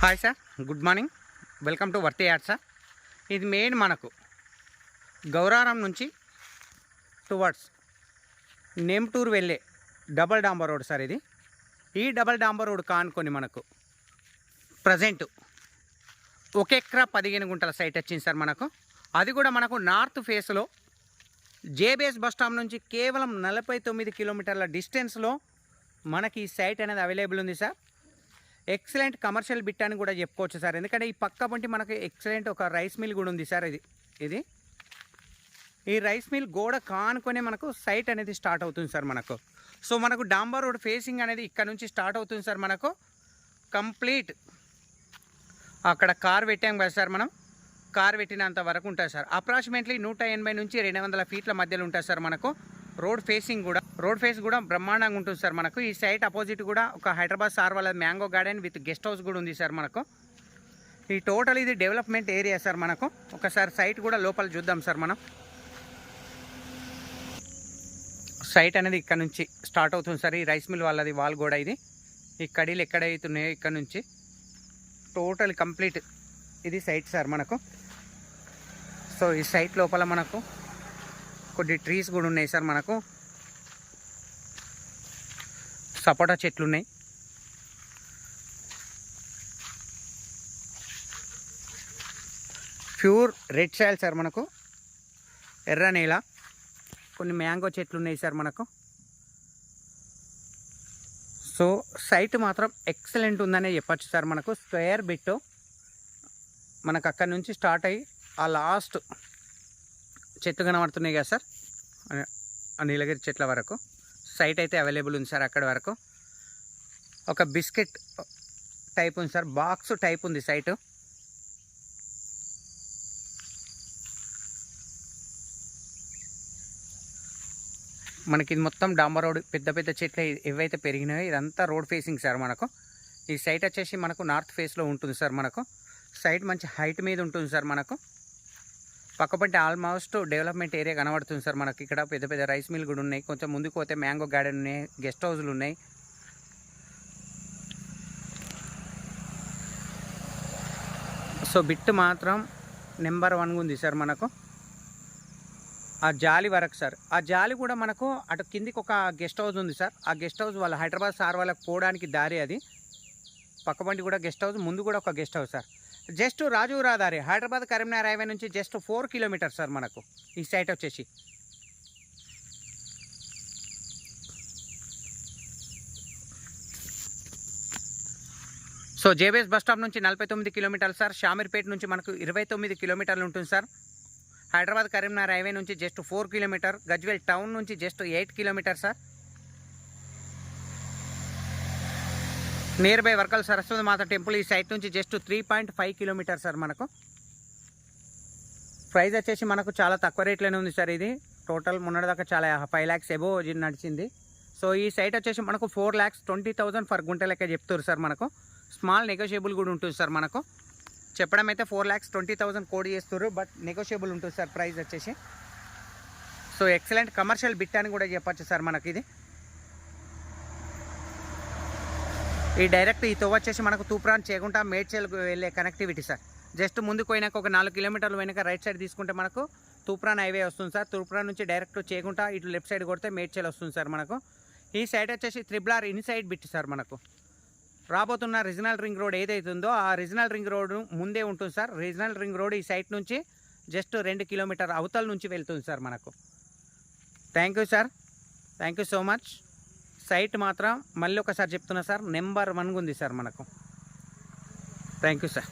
Hi sir, good morning. Welcome to worthy ad sir. ఇది main మనకు గౌరారం నుంచి towards Nemtoor వెళ్ళే డబల్ డాంబర్ రోడ్ సార్. ఈ డబల్ డాంబర్ రోడ్ కానుకొని మనకు ప్రజెంట్ 1 ఎకరా 15 గుంటల సైట్ వచ్చింది సార్ మనకు. అది కూడా మనకు నార్త్ ఫేస్లో జేబీఎస్ బస్ స్టాప్ నుంచి కేవలం 49 కిలోమీటర్ల డిస్టెన్స్లో మనకి ఈ సైట్ అనేది అవైలబుల్ ఉంది సార్. ఎక్సలెంట్ కమర్షియల్ బిట్ అని కూడా చెప్పుకోవచ్చు సార్. ఎందుకంటే ఈ పక్క పంటి మనకు ఎక్సలెంట్ ఒక రైస్ మిల్ కూడా ఉంది సార్. ఇది ఈ రైస్ మిల్ గోడ కానుకొని మనకు సైట్ అనేది స్టార్ట్ అవుతుంది సార్ మనకు. సో మనకు డాంబర్ రోడ్ ఫేసింగ్ అనేది ఇక్కడ నుంచి స్టార్ట్ అవుతుంది సార్ మనకు. కంప్లీట్ అక్కడ కార్ పెట్టాం కదా సార్, మనం కార్ పెట్టినంత వరకు ఉంటుంది సార్. అప్రాక్సిమేట్లీ 180 నుంచి 200 ఫీట్ల మధ్యలో ఉంటుంది సార్ మనకు. రోడ్ ఫేస్ కూడా బ్రహ్మాండంగా ఉంటుంది సార్ మనకు. ఈ సైట్ అపోజిట్ కూడా ఒక హైదరాబాద్ సార్ వాళ్ళ mango garden with guest house కూడా ఉంది సార్ మనకు. ఈ టోటల్ ఇది డెవలప్మెంట్ ఏరియా సార్ మనకు. ఒకసారి సైట్ కూడా లోపల చూద్దాం సార్ మనం. సైట్ అనేది ఇక్కడ నుంచి స్టార్ట్ అవుతుంది సార్. ఈ రైస్ మిల్ వాళ్ళది వాల్ కూడా ఈ కడీలు ఎక్కడైతున్నాయో ఇక్కడ నుంచి టోటల్ కంప్లీట్ ఇది సైట్ సార్ మనకు. సో ఈ సైట్ లోపల మనకు కొన్ని ట్రీస్ కూడా ఉన్నాయి సార్ మనకు. సపోటా చెట్లు ఉన్నాయి. ప్యూర్ రెడ్ సాయిల్ సార్ మనకు, ఎర్ర నేల. కొన్ని మ్యాంగో చెట్లు ఉన్నాయి సార్ మనకు. సో సైట్ మాత్రం ఎక్సలెంట్ ఉందనే చెప్పచ్చు సార్ మనకు. స్క్వేర్ బిట్ మనకు అక్కడి నుంచి స్టార్ట్ అయ్యి ఆ లాస్ట్ చెట్లు కనబడుతున్నాయి కదా సార్, ఆ నీలగిరి చెట్ల వరకు సైట్ అయితే అవైలబుల్ ఉంది సార్. అక్కడి వరకు ఒక బిస్కెట్ టైప్ ఉంది సార్, బాక్స్ టైప్ ఉంది సైటు. మనకి ఇది మొత్తం డాంబర్ రోడ్, పెద్ద పెద్ద చెట్లు ఏవైతే పెరిగినాయో ఇదంతా రోడ్ ఫేసింగ్ సార్ మనకు. ఈ సైట్ వచ్చేసి మనకు నార్త్ ఫేస్లో ఉంటుంది సార్ మనకు. సైట్ మంచి హైట్ మీద ఉంటుంది సార్ మనకు. పక్కపంటే ఆల్మోస్ట్ డెవలప్మెంట్ ఏరియా కనబడుతుంది సార్ మనకి. ఇక్కడ పెద్ద పెద్ద రైస్ మిల్ కూడా ఉన్నాయి. కొంచెం ముందుకు పోతే మ్యాంగో గార్డెన్ ఉన్నాయి, గెస్ట్ హౌస్లు ఉన్నాయి. సో బిట్ మాత్రం నెంబర్ 1 ఉంది సార్ మనకు. ఆ జాలి వరకు సార్, ఆ జాలి కూడా మనకు అటు కిందికి ఒక గెస్ట్ హౌస్ ఉంది సార్. ఆ గెస్ట్ హౌస్ వాళ్ళ హైదరాబాద్ సార్ వాళ్ళకి పోవడానికి దారి అది. పక్కపంటి కూడా గెస్ట్ హౌస్, ముందు కూడా ఒక గెస్ట్ హౌస్ సార్. జస్ట్ రాజు రహదారి హైదరాబాద్ కరీంనగర్ హైవే నుంచి జస్ట్ 4 కిలోమీటర్స్ సార్ మనకు ఈ సైట్ వచ్చేసి. సో జేబీఎస్ బస్ స్టాప్ నుంచి 49 కిలోమీటర్లు సార్. షామీర్పేట నుంచి మనకు 29 కిలోమీటర్లు ఉంటుంది సార్. హైదరాబాద్ కరీంనగర్ హైవే నుంచి జస్ట్ 4 కిలోమీటర్. గజ్వేల్ టౌన్ నుంచి just 8 kilometer sir. Near by Vargal Saraswati Mata temple ఈ సైట్ నుంచి జస్ట్ 3.5 కిలోమీటర్ సార్ మనకు. ప్రైస్ వచ్చేసి మనకు చాలా తక్కువ రేట్లోనే ఉంది సార్. ఇది టోటల్ మొన్నటిదాకా చాలా 5 lakhs ఎబో నడిచింది. సో ఈ సైట్ వచ్చేసి మనకు 4,20,000 ఫర్ గుంట లెక్క చెప్తారు సార్ మనకు. స్మాల్ నెగోషియబుల్ కూడా ఉంటుంది సార్ మనకు. చెప్పడం అయితే 4,20,000 కోడ్ చేస్తారు, బట్ నెగోషియబుల్ ఉంటుంది సార్ ప్రైస్ వచ్చేసి. సో ఎక్సలెంట్ కమర్షియల్ బిట్ అని కూడా చెప్పచ్చు సార్ మనకి. ఇది ఈ డైరెక్ట్ ఈ తోవ వచ్చేసి మనకు తూప్రాన్ చేగుంట మేడ్చల్కు వెళ్ళే కనెక్టివిటీ సార్. జస్ట్ ముందుకు పోయినాక ఒక 4 కిలోమీటర్లు పోయినాక రైట్ సైడ్ తీసుకుంటే మనకు తూప్రాన్ హైవే వస్తుంది సార్. తూప్రాన్ నుంచి డైరెక్ట్ చేగుంట ఇటు లెఫ్ట్ సైడ్ కొడితే మేడ్చల్ వస్తుంది సార్ మనకు. ఈ సైడ్ వచ్చేసి RRR ఇన్సైడ్ బిట్ సార్ మనకు. రాబోతున్న రీజనల్ రింగ్ రోడ్ ఏదైతే ఉందో ఆ రీజనల్ రింగ్ రోడ్ ముందే ఉంటుంది సార్. రీజనల్ రింగ్ రోడ్ ఈ సైట్ నుంచి జస్ట్ 2 కిలోమీటర్ అవతల నుంచి వెళ్తుంది సార్ మనకు. Thank you sir, thank you so much. Site మాత్రం మళ్ళీ ఒకసారి చెప్తున్నా సార్, నెంబర్ 1 ఉంది సార్ మనకు. Thank you sir.